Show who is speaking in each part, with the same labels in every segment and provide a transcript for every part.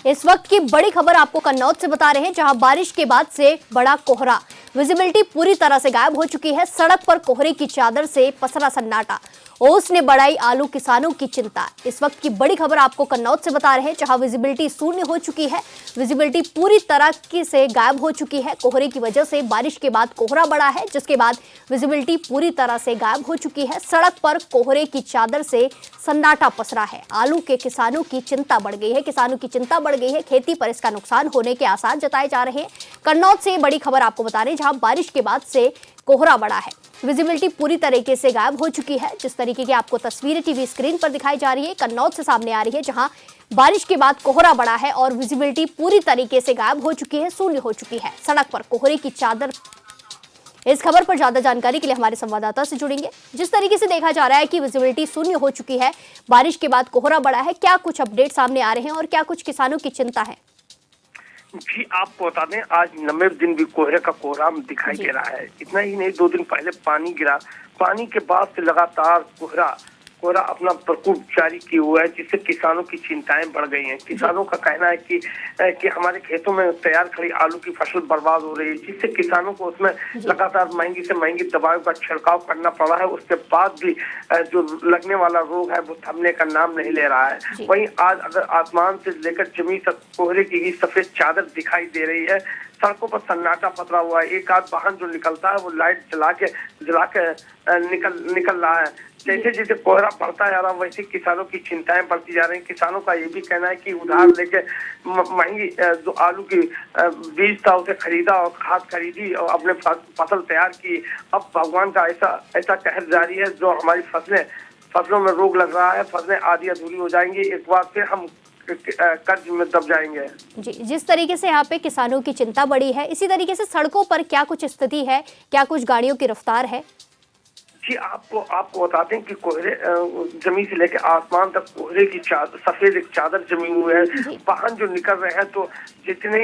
Speaker 1: इस वक्त की बड़ी खबर आपको कन्नौज से बता रहे हैं, जहां बारिश के बाद से बड़ा कोहरा, विजिबिलिटी पूरी तरह से गायब हो चुकी है। सड़क पर कोहरे की चादर से पसरा सन्नाटा, ओस ने बढ़ाई आलू किसानों की चिंता। इस वक्त की बड़ी खबर आपको कन्नौज से बता रहे हैं, जहां विजिबिलिटी शून्य हो चुकी है। विजिबिलिटी पूरी तरह से गायब हो चुकी है। कोहरे की वजह से बारिश के बाद कोहरा बढ़ा है, जिसके बाद विजिबिलिटी पूरी तरह से गायब हो चुकी है। सड़क पर कोहरे की चादर से सन्नाटा पसरा है। आलू के किसानों की चिंता बढ़ गई है। किसानों की चिंता बढ़ गई है। खेती पर इसका नुकसान होने के आसार जताए जा रहे हैं। कन्नौज से बड़ी खबर आपको बता रहे हैं, जहां बारिश के बाद से कोहरा बढ़ा है। विजिबिलिटी पूरी तरीके से गायब हो चुकी है। जिस तरीके की आपको तस्वीरें टीवी स्क्रीन पर दिखाई जा रही है, कन्नौज से सामने आ रही है, जहां बारिश के बाद कोहरा बढ़ा है और विजिबिलिटी पूरी तरीके से गायब हो चुकी है, शून्य हो चुकी है। सड़क पर कोहरे की चादर। इस खबर पर ज्यादा जानकारी के लिए हमारे संवाददाता से जुड़ेंगे। जिस तरीके से देखा जा रहा है कि विजिबिलिटी शून्य हो चुकी है, बारिश के बाद कोहरा बढ़ा है, क्या कुछ अपडेट सामने आ रहे हैं और क्या कुछ किसानों की चिंता है?
Speaker 2: जी, आपको बता दें, आज 90 दिन भी कोहरे का कोहराम दिखाई दे रहा है। इतना ही नहीं, 2 दिन पहले पानी गिरा। पानी के बाद से लगातार कोहरा अपना प्रकोप जारी किए हुआ है, जिससे किसानों की चिंताएं बढ़ गई हैं। किसानों का कहना है कि हमारे खेतों में तैयार खड़ी आलू की फसल बर्बाद हो रही है, जिससे किसानों को उसमें लगातार महंगी से महंगी दवाओं का छिड़काव करना पड़ा है। उसके बाद भी जो लगने वाला रोग है वो थमने का नाम नहीं ले रहा है। वहीं आज अगर आसमान से लेकर जमीन तक कोहरे की ही सफेद चादर दिखाई दे रही है। सड़कों पर सन्नाटा पसरा हुआ है। एक आध वाहन जो निकलता है वो लाइट जला के निकल रहा है। जैसे जैसे कोहरा बढ़ता जा रहा है, वैसे किसानों की चिंताएं बढ़ती जा रही हैं। किसानों का ये भी कहना है कि उधार लेके महंगी जो आलू की बीज था उसे खरीदा और खाद खरीदी और अपने फसल तैयार की। अब भगवान का ऐसा कहर जारी है, जो हमारी फसलों में रोग लग रहा है, फसलें आधी अधूरी हो जाएंगी। एक बार फिर हम कर्ज में दब जाएंगे। जी,
Speaker 1: जिस तरीके से यहाँ पे किसानों की चिंता बढ़ी है, इसी तरीके से सड़कों पर क्या कुछ स्थिति है, क्या कुछ गाड़ियों की रफ्तार है?
Speaker 2: जी, आपको बताते हैं कि कोहरे जमीन से लेकर आसमान तक कोहरे की चादर, सफेद एक चादर जमी हुई है। वाहन जो निकल रहे हैं तो जितने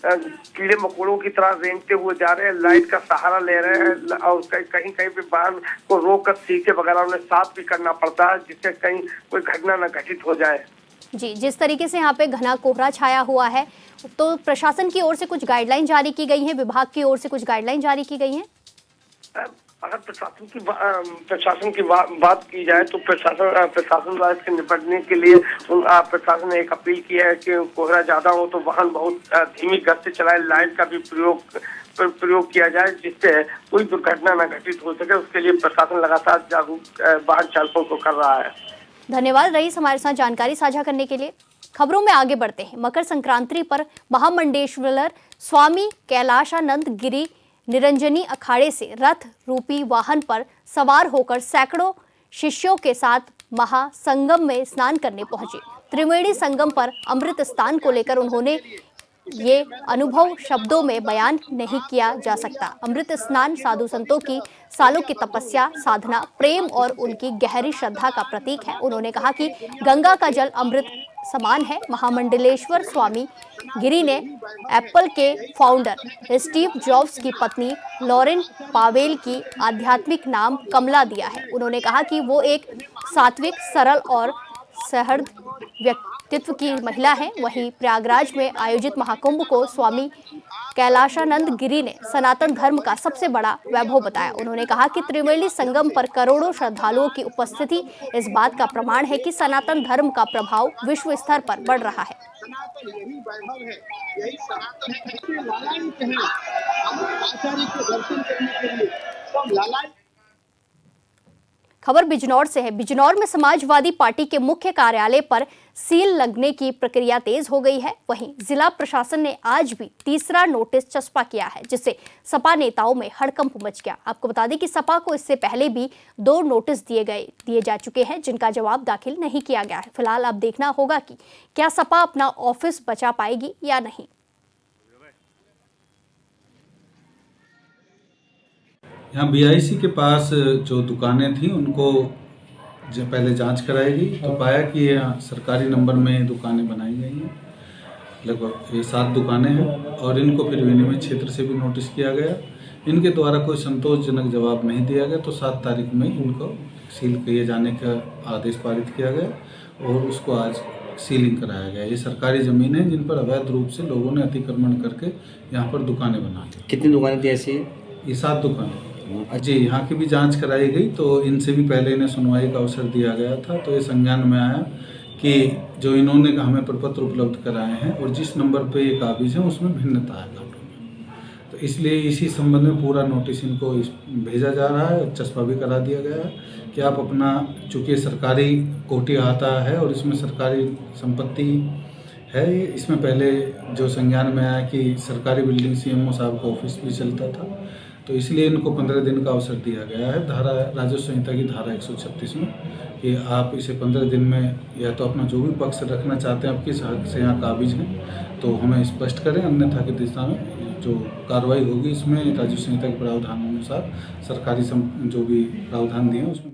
Speaker 2: कीड़े मकोड़ों की तरह रेंगते हुए जा रहे हैं, लाइट का सहारा ले रहे हैं और कहीं कहीं पे वाहन को रोक कर शीशे वगैरह उन्हें साफ भी करना पड़ता है, जिससे कहीं कोई घटना न घटित हो जाए।
Speaker 1: जी, जिस तरीके से यहाँ पे घना कोहरा छाया हुआ है, तो प्रशासन की ओर से कुछ गाइडलाइन जारी की गई है, विभाग की ओर से कुछ गाइडलाइन जारी की गई है?
Speaker 2: अगर प्रशासन की बात की जाए तो प्रशासन द्वारा इसके निपटने के लिए प्रशासन ने एक अपील की है कि कोहरा ज्यादा हो तो वाहन बहुत धीमी गति से चलाए, लाइट का भी प्रयोग किया जाए, जिससे कोई दुर्घटना न घटित हो सके। उसके लिए प्रशासन लगातार जागरूक वाहन चालकों को कर रहा है।
Speaker 1: धन्यवाद रईस, हमारे साथ जानकारी साझा करने के लिए। खबरों में आगे बढ़ते हैं। मकर संक्रांति पर महामंडलेश्वर स्वामी कैलाशानंद गिरी निरंजनी अखाड़े से रथ रूपी वाहन पर सवार होकर सैकड़ों शिष्यों के साथ महासंगम में स्नान करने पहुंचे। त्रिवेणी संगम पर अमृत स्नान को लेकर उन्होंने ये अनुभव शब्दों में बयान नहीं किया जा सकता। अमृत स्नान साधु संतों की सालों की तपस्या, साधना, प्रेम और उनकी गहरी श्रद्धा का प्रतीक है। उन्होंने कहा कि गंगा का जल अमृत समान है। महामंडलेश्वर स्वामी गिरी ने एप्पल के फाउंडर स्टीव जॉब्स की पत्नी लॉरेन पावेल की आध्यात्मिक नाम कमला दिया है। उन्होंने कहा कि वो एक सात्विक, सरल और सहृद व्यक्तित्व की महिला है। वहीं प्रयागराज में आयोजित महाकुंभ को स्वामी कैलाशानंद गिरी ने सनातन धर्म का सबसे बड़ा वैभव बताया। उन्होंने कहा कि त्रिवेणी संगम पर करोड़ों श्रद्धालुओं की उपस्थिति इस बात का प्रमाण है कि सनातन धर्म का प्रभाव विश्व स्तर पर बढ़ रहा है। खबर बिजनौर से है। बिजनौर में समाजवादी पार्टी के मुख्य कार्यालय पर सील लगने की प्रक्रिया तेज हो गई है। वहीं जिला प्रशासन ने आज भी तीसरा नोटिस चस्पा किया है, जिससे सपा नेताओं में हड़कंप मच गया। आपको बता दें कि सपा को इससे पहले भी 2 नोटिस दिए जा चुके हैं, जिनका जवाब दाखिल नहीं किया गया है। फिलहाल अब देखना होगा कि क्या सपा अपना ऑफिस बचा पाएगी या नहीं।
Speaker 3: यहाँ BIC के पास जो दुकानें थी उनको जब पहले जांच कराई गई तो पाया कि यहाँ सरकारी नंबर में दुकानें बनाई गई हैं। लगभग ये 7 दुकानें हैं और इनको फिर विनिमय क्षेत्र से भी नोटिस किया गया। इनके द्वारा कोई संतोषजनक जवाब नहीं दिया गया तो 7 तारीख में इनको सील किए जाने का आदेश पारित किया गया और उसको आज सीलिंग कराया गया। ये सरकारी ज़मीन है जिन पर अवैध रूप से लोगों ने अतिक्रमण करके यहाँ पर दुकानें बना ली।
Speaker 4: कितनी दुकानें थी ऐसी?
Speaker 3: ये 7 दुकानें जी, यहाँ की भी जांच कराई गई, तो इनसे भी पहले इन्हें सुनवाई का अवसर दिया गया था। तो ये संज्ञान में आया कि जो इन्होंने हमें प्रपत्र उपलब्ध कराए हैं और जिस नंबर पे ये काबिज हैं उसमें भिन्नता है कानून में। तो इसलिए इसी संबंध में पूरा नोटिस इनको भेजा जा रहा है, चस्पा भी करा दिया गया है कि आप अपना, चूँकि सरकारी कोठी आता है और इसमें सरकारी संपत्ति है, इसमें पहले जो संज्ञान में आया कि सरकारी बिल्डिंग सीएमओ साहब का ऑफिस भी चलता था, तो इसलिए इनको 15 दिन का अवसर दिया गया है धारा राजस्व संहिता की धारा 136 में कि आप इसे 15 दिन में या तो अपना जो भी पक्ष रखना चाहते हैं, आप किस हक से यहाँ काबिज हैं तो हमें स्पष्ट करें, अन्यथा की दिशा में जो कार्रवाई होगी इसमें राजस्व संहिता के प्रावधान अनुसार सरकारी जो भी प्रावधान दिए हैं उसमें